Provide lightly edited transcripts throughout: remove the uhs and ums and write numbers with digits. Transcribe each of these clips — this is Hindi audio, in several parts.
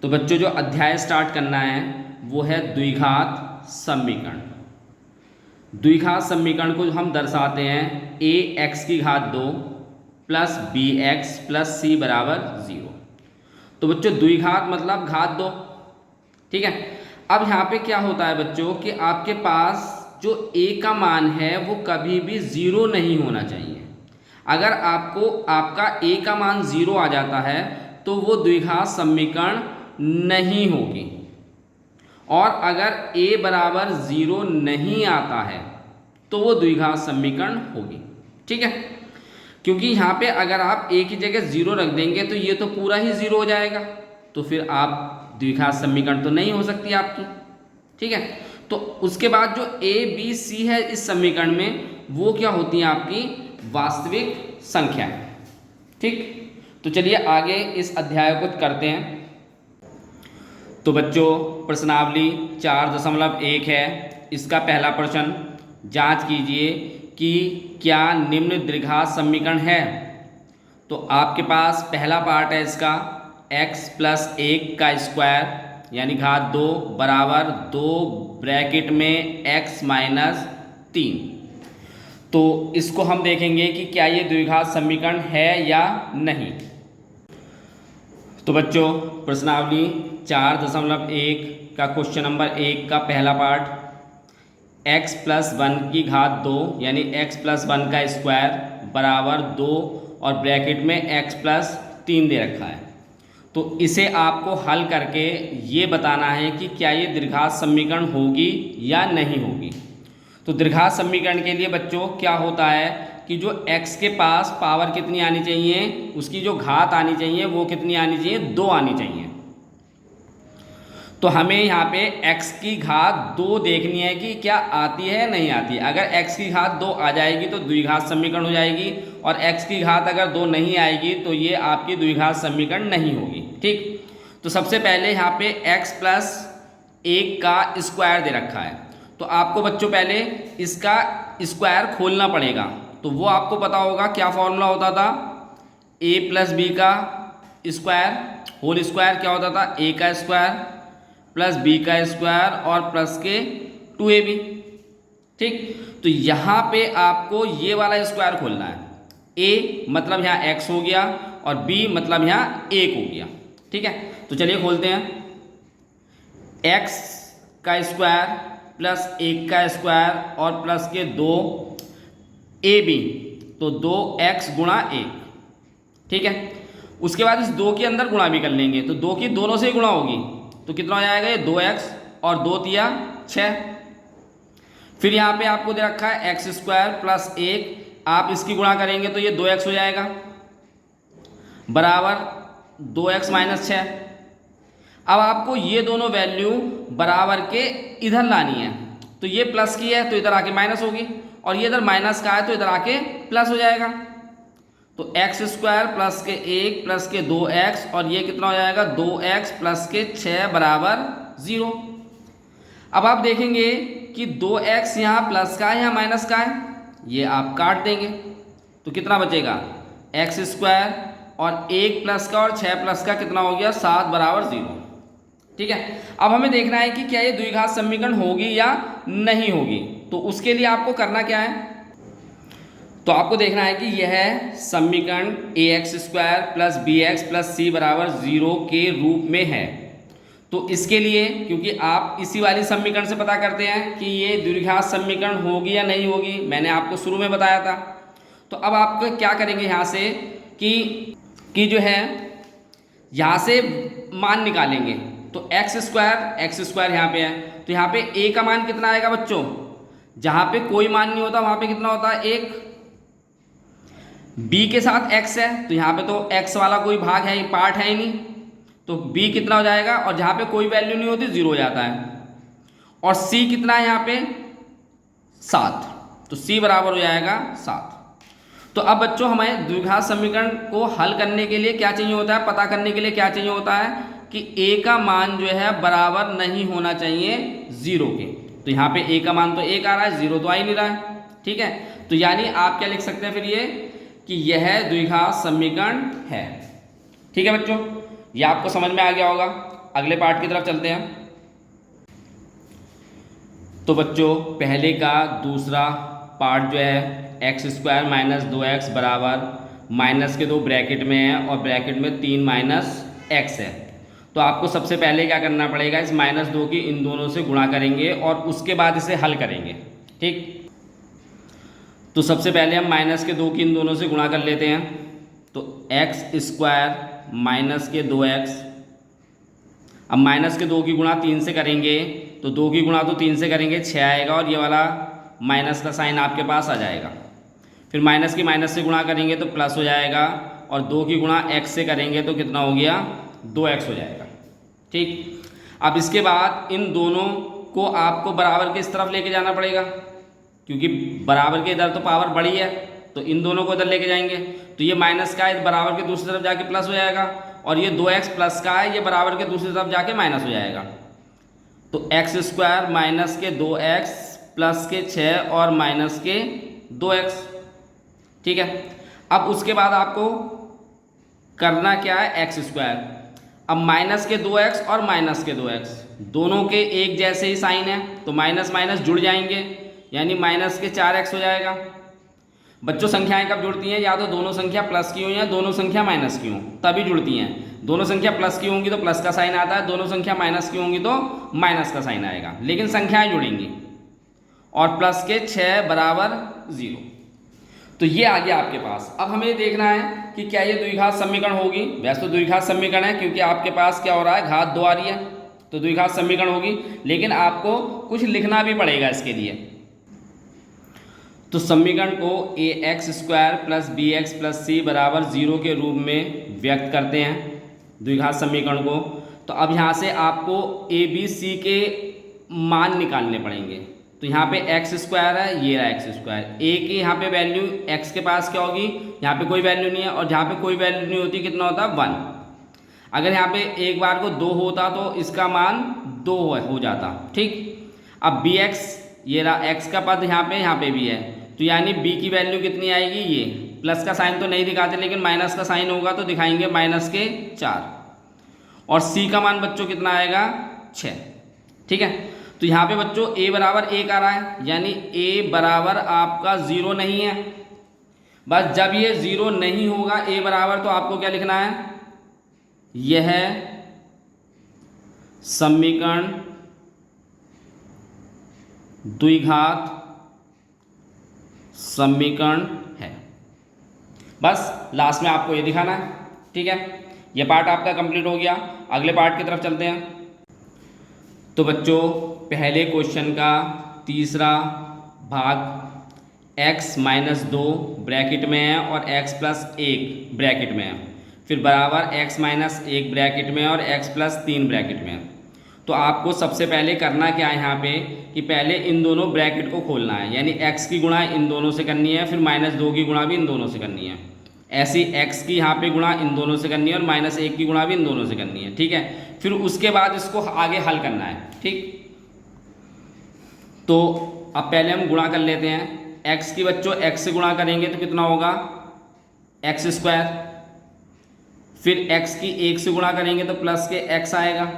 तो बच्चों जो अध्याय स्टार्ट करना है वो है द्विघात समीकरण। द्विघात समीकरण को हम दर्शाते हैं a x की घात 2 plus b x plus c बराबर 0। तो बच्चों द्विघात मतलब घात 2, ठीक है। अब यहाँ पे क्या होता है बच्चों कि आपके पास जो a का मान है वो कभी भी 0 नहीं होना चाहिए। अगर आपको आपका a का मान 0 आ जाता है तो वो द्विघात समीकरण नहीं होगी, और अगर a बराबर 0 नहीं आता है तो वो द्विघात समीकरण होगी, ठीक है। क्योंकि यहाँ पे अगर आप a की जगह 0 रख देंगे तो ये तो पूरा ही 0 हो जाएगा, तो फिर आप द्विघात समीकरण तो नहीं हो सकती आपकी, ठीक है। तो उसके बाद जो a b c है इस समीकरण में वो क्या होती हैं आपकी वास्तविक संख्याएं, ठीक। तो चलिए आगे इस अध्याय को करते हैं। तो बच्चों प्रश्नावली 4.1 है, इसका पहला प्रश्न जांच कीजिए कि क्या निम्न द्विघात समीकरण है। तो आपके पास पहला पार्ट है इसका x प्लस 1 का स्क्वायर यानी घात 2 बराबर 2 ब्रैकेट में x माइनस 3। तो इसको हम देखेंगे कि क्या ये द्विघात समीकरण है या नहीं। तो बच्चों प्रश्नावली 4.1 का क्वेश्चन नंबर 1 का पहला पार्ट x प्लस 1 की घात 2 यानी x प्लस 1 का स्क्वायर बराबर 2 और ब्रैकेट में x प्लस 3 दे रखा है। तो इसे आपको हल करके ये बताना है कि क्या ये द्विघात समीकरण होगी या नहीं होगी। तो द्विघात समीकरण के लिए बच्चों क्या होता है कि जो x के पास पावर कितनी आनी चाहिए, उसकी जो घात आनी चाहिए वो कितनी आनी चाहिए, 2 आनी चाहिए। तो हमें यहाँ पे x की घात 2 देखनी है कि क्या आती है नहीं आती है। अगर x की घात 2 आ जाएगी तो द्विघात समीकरण हो जाएगी, और x की घात अगर 2 नहीं आएगी तो ये आपकी द्विघात समीकरण नहीं होगी, ठीक। तो सबसे पहले यहाँ पे x प्लस 1 का स्क्वायर दे रखा है, तो आपको बच्चों पहले इसका स्क्वायर खोलना पड़ेगा। तो वो आपको पता होगा क्या फॉर्मूला होता था, a प्लस बी का स्क्वायर होल स्क्वायर क्या होता था, a का स्क्वायर प्लस b का स्क्वायर और प्लस के 2ab, ठीक। तो यहाँ पे आपको ये वाला स्क्वायर खोलना है। a मतलब यहाँ x हो गया और b मतलब यहाँ 1 हो गया, ठीक है। तो चलिए खोलते हैं। x का स्क्वायर प्लस 1 का स्क्वायर और प्लस के 2ab, तो 2x गुणा 1, ठीक है। उसके बाद इस 2 के अंदर गुणा भी कर लेंगे, तो 2 की दोनों से ही गुणा होगी, तो कितना हो जाएगा ये 2x और 2 तिया 6। फिर यहाँ पे आपको दे रखा है x स्क्वायर प्लस 1, आप इसकी गुणा करेंगे तो ये 2x हो जाएगा बराबर 2x माइनस 6। अब आपको ये दोनों वैल्यू बराबर के इधर लानी है, तो ये प्लस की है तो इधर आके माइनस होगी, और ये इधर माइनस का है तो इधर आके प्लस हो जाएगा। तो x स्क्वायर प्लस के 1 प्लस के 2x और ये कितना हो जाएगा 2x प्लस के 6 बराबर 0। अब आप देखेंगे कि 2x यहाँ प्लस का है यहाँ माइनस का है, ये आप काट देंगे तो कितना बचेगा x स्क्वायर और 1 प्लस का और 6 प्लस का कितना हो गया 7 बराबर 0, ठीक है। अब हमें देखना है कि क्या ये द्विघात समीकरण होगी या नहीं होगी। तो उसके लिए आपको करना क्या है, तो आपको देखना है कि यह समीकरण ax square plus b x plus c बराबर 0 के रूप में है। तो इसके लिए क्योंकि आप इसी वाली समीकरण से पता करते हैं कि ये द्विघात समीकरण होगी या नहीं होगी, मैंने आपको शुरू में बताया था। तो अब आप क्या करेंगे यहाँ से कि जो है यहाँ से मान निकालेंगे। तो x स्क्वायर यहाँ पे है, तो यहाँ पे a का मान कितना आएगा बच्चों, जहाँ पे कोई मान नहीं होता वहाँ पे कितना होता है 1। b के साथ x है तो यहाँ पे तो x वाला कोई भाग है, पार्ट है ही नहीं, तो b कितना हो जाएगा, और जहाँ पे कोई वैल्यू नहीं होती 0 हो जाता है। और c कितना है यहाँ पे 7, तो c बराबर हो जाएगा 7। तो अब बच्चों हमें द्विघात समीकरण को हल करने के लिए क्या चाहिए होता है, पता करने के लिए क्या चाहिए होता है कि a का मान जो है बराबर नहीं होना चाहिए 0 के। तो यहाँ पे a का मान तो 1 आ रहा है, 0 तो आ ही नहीं रहा है, ठीक है। तो यानी आप क्या लिख सकते हैं फिर ये कि यह द्विघात समीकरण है, ठीक है बच्चों। ये आपको समझ में आ गया होगा। अगले पार्ट की तरफ चलते हैं। तो बच्चों पहले का दूसरा पार्ट जो है एक्स स्क्वायर माइनस 2x बराबर माइनस के 2 ब्रैकेट में है और ब्रैकेट में 3 माइनस एक्स है। तो आपको सबसे पहले क्या करना पड़ेगा, इस -2 की इन दोनों से गुणा करेंगे और उसके बाद इसे हल करेंगे। ठीक, तो सबसे पहले हम माइनस के 2 की इन दोनों से गुणा कर लेते हैं। तो एक्स स्क्वायर माइनस के 2x, अब माइनस के 2 की गुणा 3 से करेंगे तो 2 की गुणा तो 3 से करेंगे 6 आएगा और ये वाला माइनस का साइन आपके पास आ जाएगा। फिर माइनस की माइनस से गुणा करेंगे तो प्लस हो जाएगा और 2 की गुणा x से करेंगे तो कितना हो गया, 2x हो जाएगा। ठीक, अब इसके बाद इन दोनों को आपको बराबर के इस तरफ लेके जाना पड़ेगा, क्योंकि बराबर के इधर तो पावर बड़ी है तो इन दोनों को इधर लेके जाएंगे। तो ये माइनस का है, बराबर के दूसरी तरफ जाके प्लस हो जाएगा और ये 2x प्लस का है, ये बराबर के दूसरी तरफ जाके माइनस हो जाएगा। तो एक्स स्क्वायर माइनस के 2x प्लस के 6 और माइनस के 2x। ठीक है, अब उसके बाद आपको करना क्या है, एक्स स्क्वायर। अब माइनस के 2x और माइनस के 2x दोनों के एक जैसे ही साइन है तो माइनस माइनस जुड़ जाएंगे, यानी माइनस के 4x हो जाएगा। बच्चों संख्याएं कब जुड़ती हैं, या तो दोनों संख्या प्लस की हो या दोनों संख्या माइनस की हो तभी जुड़ती हैं। दोनों संख्या प्लस की होंगी तो प्लस का साइन आता है, दोनों संख्या माइनस की होंगी तो माइनस का साइन आएगा, लेकिन संख्याएं जुड़ेंगी। और प्लस के 6 बराबर 0। तो ये आ गया आपके पास। अब हमें देखना है कि क्या ये द्विघात समीकरण होगी। वैसे तो द्विघात समीकरण है क्योंकि आपके पास क्या हो रहा है, घात 2 आ रही है, तो द्विघात समीकरण होगी, लेकिन आपको कुछ लिखना भी पड़ेगा इसके लिए। तो समीकरण को ax square plus bx plus c बराबर 0 के रूप में व्यक्त करते हैं, द्विघात समीकरण को। तो अब यहाँ से आपको a b c के मान निकालने पड़ेंगे। तो यहाँ पे x स्क्वायर है, ये रहा x स्क्वायर, a की यहाँ पे वैल्यू x के पास क्या होगी, यहाँ पे कोई वैल्यू नहीं है और जहाँ पे कोई वैल्यू नहीं होती कितना होता है, 1। अगर यहाँ पे एक बार को 2 होता तो इसका मान 2 हो जाता। ठीक, अब bx, ये रहा x का पद यहाँ पे भी है, तो यानी b की वैल्यू कितनी आएगी, ये प्लस का साइन तो नहीं दिखाते लेकिन माइनस का साइन होगा तो दिखाएंगे माइनस के 4। और c का मान बच्चों कितना आएगा, 6। ठीक है, तो यहाँ पे बच्चों a बराबर 1 आ रहा है, यानी a बराबर आपका 0 नहीं है। बस जब ये 0 नहीं होगा a बराबर, तो आपको क्या लिखना है, यह समीकरण द्विघात समीकरण है। बस लास्ट में आपको ये दिखाना है। ठीक है, ये पार्ट आपका कंप्लीट हो गया। अगले पार्ट की तरफ चलते हैं। तो बच्चों पहले क्वेश्चन का तीसरा भाग x माइनस 2 ब्रैकेट में है और x प्लस 1 ब्रैकेट में है, फिर बराबर x माइनस 1 ब्रैकेट में और x प्लस 3 ब्रैकेट में है। तो आपको सबसे पहले करना क्या है यहाँ पे कि पहले इन दोनों ब्रैकेट को खोलना है, यानी x की गुणा इन दोनों से करनी है, फिर -2 की गुणा भी इन दोनों से करनी है। ऐसी x की यहाँ पे गुणा इन दोनों से करनी है और -1 की गुणा भी इन दोनों से करनी है। ठीक है, फिर उसके बाद इसको आगे हल करना है। ठीक, तो अब पहले हम गुणा कर लेते हैं। x की बच्चों x से गुणा करेंगे तो कितना होगा, x स्क्वायर, फिर x की 1 से गुणा करेंगे तो प्लस के x आएगा,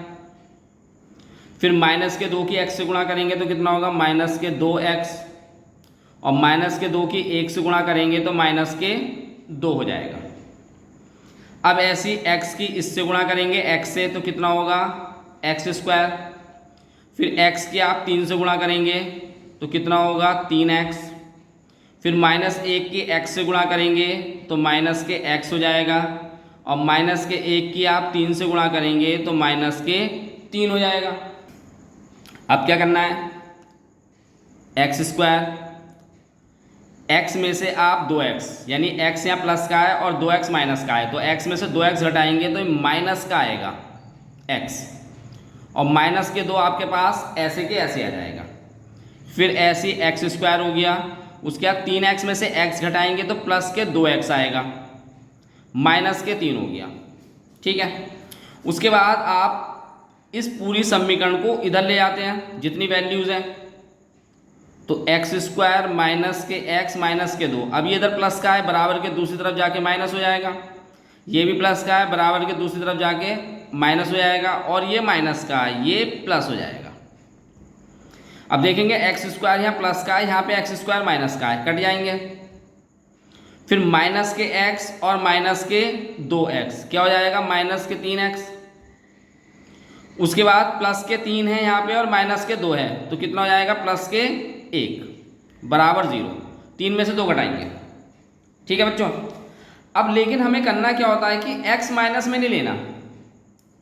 फिर माइनस के 2 की x से गुणा करेंगे तो कितना होगा, माइनस के 2x, और माइनस के 2 की 1 से गुणा करेंगे तो माइनस के 2 हो जाएगा। अब ऐसी x की इससे गुणा करेंगे x से तो कितना होगा, x स्क्वायर, फिर x की आप 3 से गुणा करेंगे तो कितना होगा, 3x, फिर -1 की x से गुणा करेंगे तो माइनस के x हो जाएगा, और माइनस के 1 की आप 3 से गुणा करेंगे तो माइनस के 3 हो जाएगा। अब क्या करना है, एक्स स्क्वायर, x में से आप 2x, यानी x यहाँ प्लस का है और 2x माइनस का है, तो x में से 2x घटाएंगे तो माइनस का आएगा x, और माइनस के 2 आपके पास ऐसे के ऐसे आ जाएगा। फिर ऐसे एक्स स्क्वायर हो गया, उसके बाद 3x में से x घटाएंगे तो प्लस के 2x आएगा, माइनस के 3 हो गया। ठीक है, उसके बाद आप इस पूरी समीकरण को इधर ले जाते हैं जितनी वैल्यूज़ हैं, तो एक्स स्क्वायर माइनस के x माइनस के 2, अब ये इधर प्लस का है, बराबर के दूसरी तरफ जाके माइनस हो जाएगा, ये भी प्लस का है, बराबर के दूसरी तरफ जाके माइनस हो जाएगा और ये माइनस का ये प्लस हो जाएगा। अब देखेंगे एक्स स्क्वायर यहाँ प्लस का है, यहाँ पे एक्स स्क्वायर माइनस का है, कट जाएंगे। फिर माइनस के एक्स और माइनस के 2x क्या हो जाएगा, माइनस के 3x। उसके बाद प्लस के 3 है यहाँ पे और माइनस के 2 है, तो कितना हो जाएगा, प्लस के 1 बराबर 0। 3 में से 2 घटाएंगे, ठीक है बच्चों। अब लेकिन हमें करना क्या होता है कि x माइनस में नहीं लेना,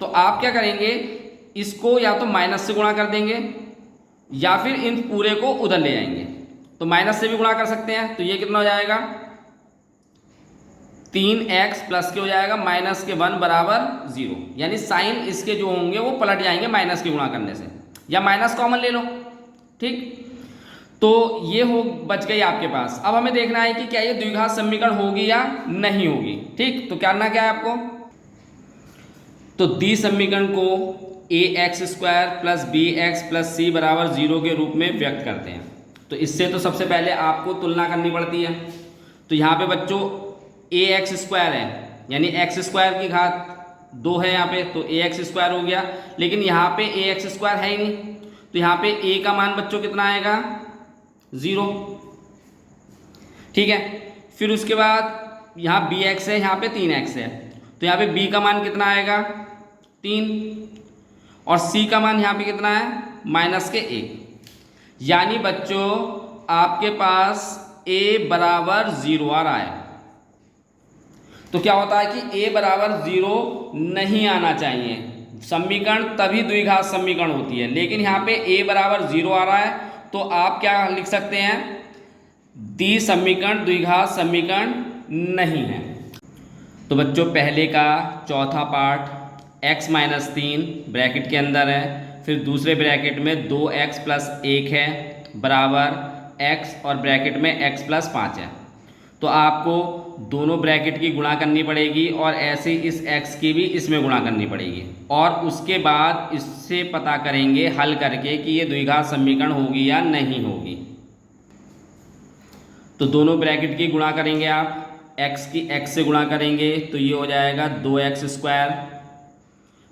तो आप क्या करेंगे, इसको या तो माइनस से गुणा कर देंगे या फिर इन पूरे को उधर ले जाएंगे। तो माइनस से भी गुणा कर सकते हैं, तो ये कितना हो जाएगा, 3x प्लस के हो जाएगा माइनस के 1 बराबर 0। यानी साइन इसके जो होंगे वो पलट जाएंगे माइनस के गुणा करने से, या माइनस कॉमन ले लो, ठीक। तो ये हो बच गई आपके पास। अब हमें देखना है कि क्या ये द्विघात समीकरण होगी या नहीं होगी, ठीक। तो करना क्या है आपको, तो दी समीकरण को ax square plus bx plus c बराबर 0 के रूप में व्यक्त करते हैं। तो इससे तो सबसे पहले आपको तुलना करनी पड़ती है। तो यहाँ पे बच्चों ax स्क्वायर है, यानी x स्क्वायर की घात 2 है यहाँ पे, तो ax स्क्वायर हो गया। लेकिन यहाँ पे ax स्क्वायर है ही नहीं, तो यहाँ पे a का मान बच्चों कितना आएगा, 0, ठीक है। फिर उसके बाद यहाँ bx है, यहाँ पे 3x है, तो यहाँ पे b का मान कितना आएगा, 3, और c का मान यहाँ पे कितना है, माइनस के 1। यानी बच्चों आपके पास a बराबर 0 आ रहा है। तो क्या होता है कि a बराबर 0 नहीं आना चाहिए, समीकरण तभी द्विघात समीकरण होती है। लेकिन यहाँ पे a बराबर 0 आ रहा है, तो आप क्या लिख सकते हैं, दी समीकरण द्विघात समीकरण नहीं है। तो बच्चों पहले का चौथा पार्ट x माइनस 3 ब्रैकेट के अंदर है, फिर दूसरे ब्रैकेट में 2x प्लस 1 है बराबर x और ब्रैकेट में x प्लस 5 है। तो आपको दोनों ब्रैकेट की गुणा करनी पड़ेगी और ऐसे ही इस x की भी इसमें गुणा करनी पड़ेगी, और उसके बाद इससे पता करेंगे हल करके कि ये द्विघात समीकरण होगी या नहीं होगी। तो दोनों ब्रैकेट की गुणा करेंगे आप, x की x से गुणा करेंगे तो ये हो जाएगा 2x स्क्वायर,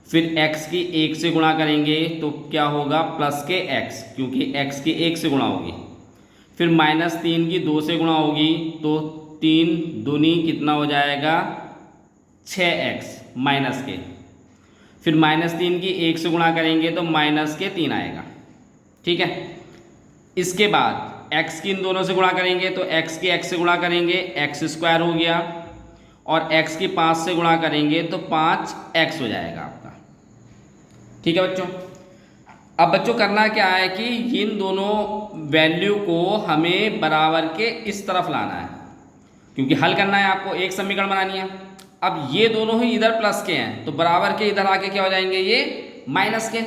फिर x की 1 से गुणा करेंगे तो क्या होगा, प्लस के x, क्योंकि x की 1 से गुणा होगी। फिर माइनस 3 की 2 से गुणा होगी तो 3 दूनी कितना हो जाएगा, 6x माइनस के। फिर माइनस 3 की 1 से गुणा करेंगे तो माइनस के 3 आएगा, ठीक है। इसके बाद x की इन दोनों से गुणा करेंगे तो x की x से गुणा करेंगे, x स्क्वायर हो गया, और x की 5 से गुणा करेंगे तो 5x हो जाएगा आपका, ठीक है बच्चों। अब बच्चों करना क्या है कि इन दोनों वैल्यू को हमें बराबर के इस तरफ लाना है, क्योंकि हल करना है आपको, एक समीकरण बनानी है। अब ये दोनों ही इधर प्लस के हैं, तो बराबर के इधर आके क्या हो जाएंगे, ये माइनस के।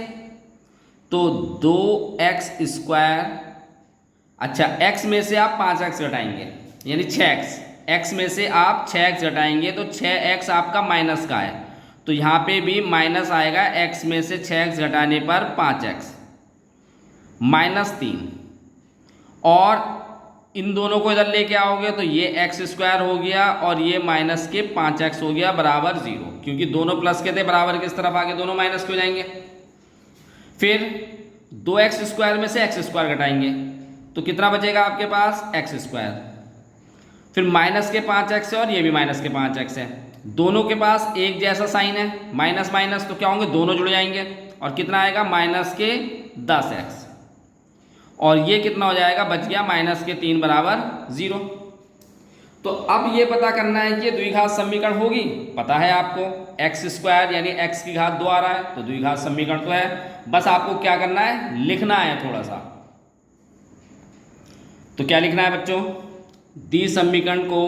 तो 2x स्क्वायर, अच्छा x में से आप 5x घटाएंगे यानी 6x, x में से आप 6x घटाएंगे तो 6x आपका माइनस का है, तो यहाँ पे भी माइनस आएगा। x में से 6x घटाने पर 5x माइनस 3, और इन दोनों को इधर लेके आओगे तो ये x स्क्वायर हो गया और ये माइनस के 5x हो गया बराबर 0, क्योंकि दोनों प्लस के थे, बराबर के इस तरफ आगे दोनों माइनस के हो जाएंगे। फिर 2x स्क्वायर में से x स्क्वायर घटाएंगे तो कितना बचेगा आपके पास, x स्क्वायर। फिर माइनस के 5x है और ये भी माइनस के 5x है, दोनों के पास एक जैसा साइन है, माइनस माइनस, तो क्या होंगे, दोनों जुड़ जाएंगे, और कितना आएगा, माइनस के 10x, और ये कितना हो जाएगा, बच गया माइनस के 3 बराबर 0। तो अब ये पता करना है कि ये द्विघात समीकरण होगी, पता है आपको x स्क्वायर यानी x की घात 2 आ रहा है, तो द्विघात समीकरण तो है। बस आपको क्या करना है, लिखना है थोड़ा सा। तो क्या लिखना है बच्चों, दी समीकरण को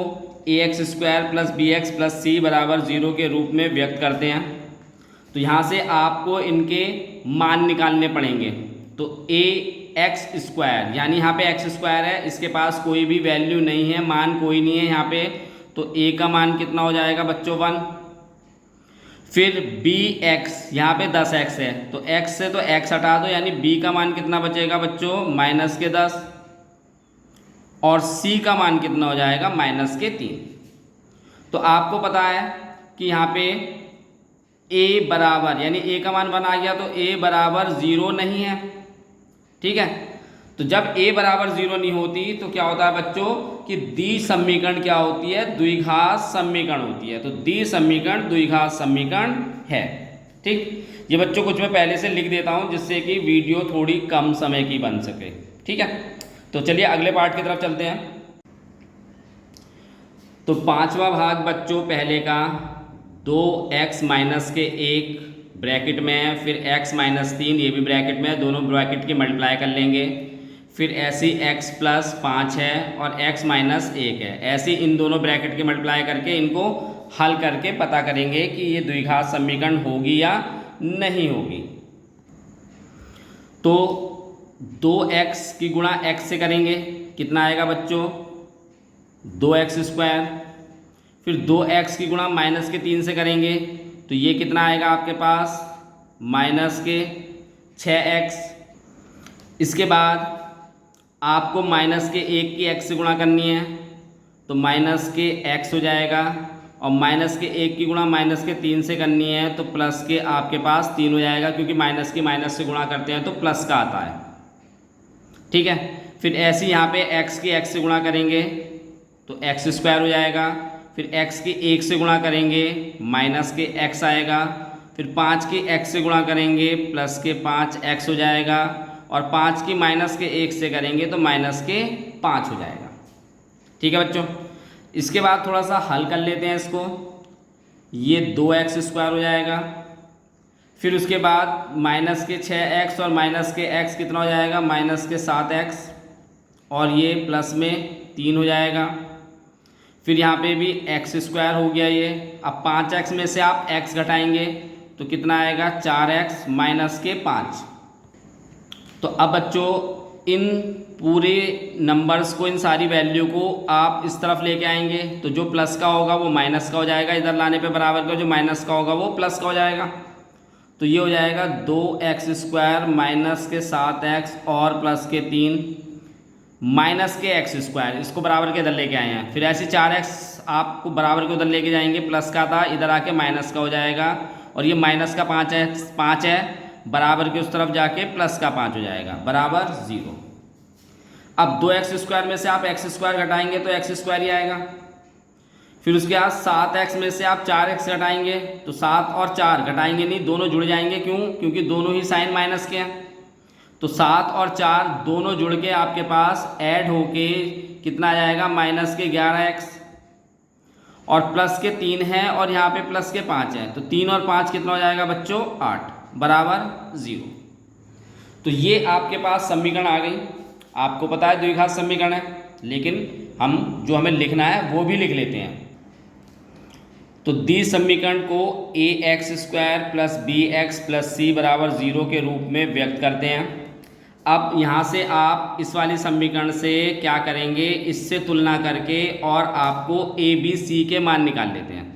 ax square plus bx plus c बराबर 0 के रूप में व्यक्त करते हैं। तो यहाँ से आपको इनके मान निकालने पड़ेंगे। तो ax स्क्वायर यानी यहाँ पे x स्क्वायर है, इसके पास कोई भी वैल्यू नहीं है, मान कोई नहीं है यहाँ पे, तो a का मान कितना हो जाएगा बच्चों, 1। फिर bx यहाँ पे 10x है, तो x से तो x हटा दो, यानी b का मान कितना बचेगा बच्चों, माइनस के 10, और c का मान कितना हो जाएगा, माइनस के 3। तो आपको पता है कि यहाँ पे ए बराबर, यानी ए का मान 1 आ गया तो ए बराबर 0 नहीं है। ठीक है, तो जब ए बराबर 0 नहीं होती तो क्या होता है बच्चों कि द्वि समीकरण क्या होती है, द्विघात समीकरण होती है। तो द्वि समीकरण द्विघात समीकरण है। ठीक, ये बच्चों कुछ मैं पहले से लिख देता हूं जिससे कि वीडियो थोड़ी कम समय की बन सके। ठीक है, तो चलिए अगले पार्ट की तरफ चलते हैं। तो पांचवा भाग बच्चों पहले का 2x माइनस के 1 ब्रैकेट में है, फिर x माइनस 3 ये भी ब्रैकेट में है, दोनों ब्रैकेट के मल्टीप्लाई कर लेंगे। फिर ऐसे x प्लस 5 है और x माइनस 1 है, ऐसे इन दोनों ब्रैकेट के मल्टीप्लाई करके इनको हल करके पता करेंगे कि ये द्विघात समीकरण होगी या नहीं होगी। तो 2x की गुणा x से करेंगे, कितना आएगा बच्चों 2x स्क्वायर। फिर 2x की गुणा माइनस के 3 से करेंगे तो ये कितना आएगा आपके पास माइनस के 6x। इसके बाद आपको माइनस के 1 की x से गुणा करनी है तो माइनस के x हो जाएगा, और माइनस के 1 की गुणा माइनस के 3 से करनी है तो प्लस के आपके पास 3 हो जाएगा, क्योंकि माइनस की माइनस से गुणा करते हैं तो प्लस का आता है। ठीक है, फिर ऐसे यहाँ पे x की x से गुणा करेंगे तो x स्क्वायर हो जाएगा। फिर x की 1 से गुणा करेंगे माइनस के x आएगा। फिर 5 की x से गुणा करेंगे प्लस के 5x हो जाएगा, और 5 की माइनस के 1 से करेंगे तो माइनस के 5 हो जाएगा। ठीक है बच्चों, इसके बाद थोड़ा सा हल कर लेते हैं इसको। ये 2x स्क्वायर हो जाएगा। फिर उसके बाद माइनस के 6x और माइनस के x कितना हो जाएगा माइनस के 7x, और ये प्लस में 3 हो जाएगा। फिर यहाँ पे भी x स्क्वायर हो गया ये। अब 5x में से आप x घटाएंगे तो कितना आएगा 4x माइनस के 5। तो अब बच्चों इन पूरे नंबर्स को, इन सारी वैल्यू को आप इस तरफ लेके आएंगे तो जो प्लस का होगा वो माइनस का हो जाएगा, इधर लाने पे बराबर का जो माइनस का होगा वो प्लस का हो जाएगा। तो ये हो जाएगा 2x स्क्वायर माइनस के 7x और प्लस के 3 माइनस के x स्क्वायर, इसको बराबर के इधर लेके आए हैं। फिर ऐसे 4x आपको बराबर के उधर लेके जाएंगे, प्लस का था इधर आके माइनस का हो जाएगा, और ये माइनस का 5 है बराबर के उस तरफ जाके प्लस का 5 हो जाएगा बराबर 0। अब 2x स्क्वायर में से आप x स्क्वायर घटाएंगे तो x स्क्वायर ही आएगा। फिर उसके बाद 7x में से आप 4x घटाएंगे तो 7 और 4 घटाएंगे नहीं, दोनों जुड़ जाएंगे। क्यों? क्योंकि दोनों ही साइन माइनस के हैं। तो 7 और 4 दोनों जुड़ के आपके पास ऐड होके कितना आ जाएगा माइनस के 11x, और प्लस के 3 है और यहाँ पे प्लस के 5 है, तो 3 और 5 कितना हो जाएगा बच्चों 8 बराबर 0। तो ये आपके पास समीकरण आ गई। आपको पता है द्विघात समीकरण है, लेकिन हम जो हमें लिखना है वो भी लिख लेते हैं। तो द्वि समीकरण को ax square plus bx plus c बराबर 0 के रूप में व्यक्त करते हैं। अब यहाँ से आप इस वाली समीकरण से क्या करेंगे, इससे तुलना करके और आपको a b c के मान निकाल लेते हैं।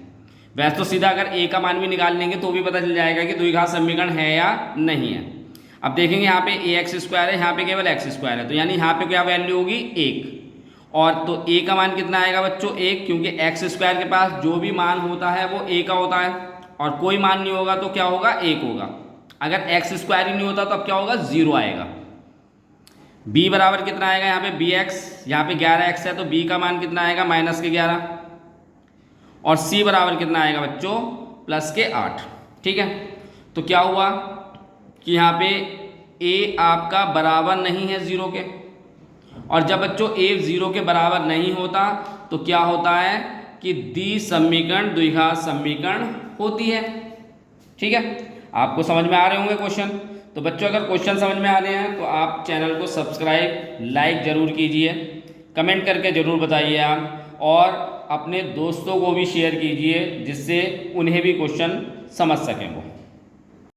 वैसे तो सीधा अगर a का मान भी निकाल लेंगे तो भी पता चल जाएगा कि द्विघात समीकरण है या नहीं है। अब देखेंगे यहाँ पे ax स्क्वायर है, यहाँ पे केवल x स्क्वायर है, तो यानी यहाँ पे क्या वैल्यू होगी 1। और तो a का मान कितना आएगा बच्चों 1, क्योंकि x स्क्वायर के पास जो भी मान होता है वो a का होता है, और कोई मान नहीं होगा तो क्या होगा 1 होगा। अगर x स्क्वायर ही नहीं होता तो अब क्या होगा 0 आएगा। b बराबर कितना आएगा यहाँ पे bx, यहाँ पे 11x है तो b का मान कितना आएगा माइनस के 11, और c बराबर कितना आएगा बच्चों प्लस के 8। ठीक है, तो क्या हुआ कि यहाँ पे a आपका बराबर नहीं है 0 के, और जब बच्चों a 0 के बराबर नहीं होता तो क्या होता है कि द्वि समीकरण द्विघात समीकरण होती है। ठीक है, आपको समझ में आ रहे होंगे क्वेश्चन। तो बच्चों अगर क्वेश्चन समझ में आ रहे हैं तो आप चैनल को सब्सक्राइब लाइक ज़रूर कीजिए, कमेंट करके ज़रूर बताइए आप, और अपने दोस्तों को भी शेयर कीजिए जिससे उन्हें भी क्वेश्चन समझ सकें वो।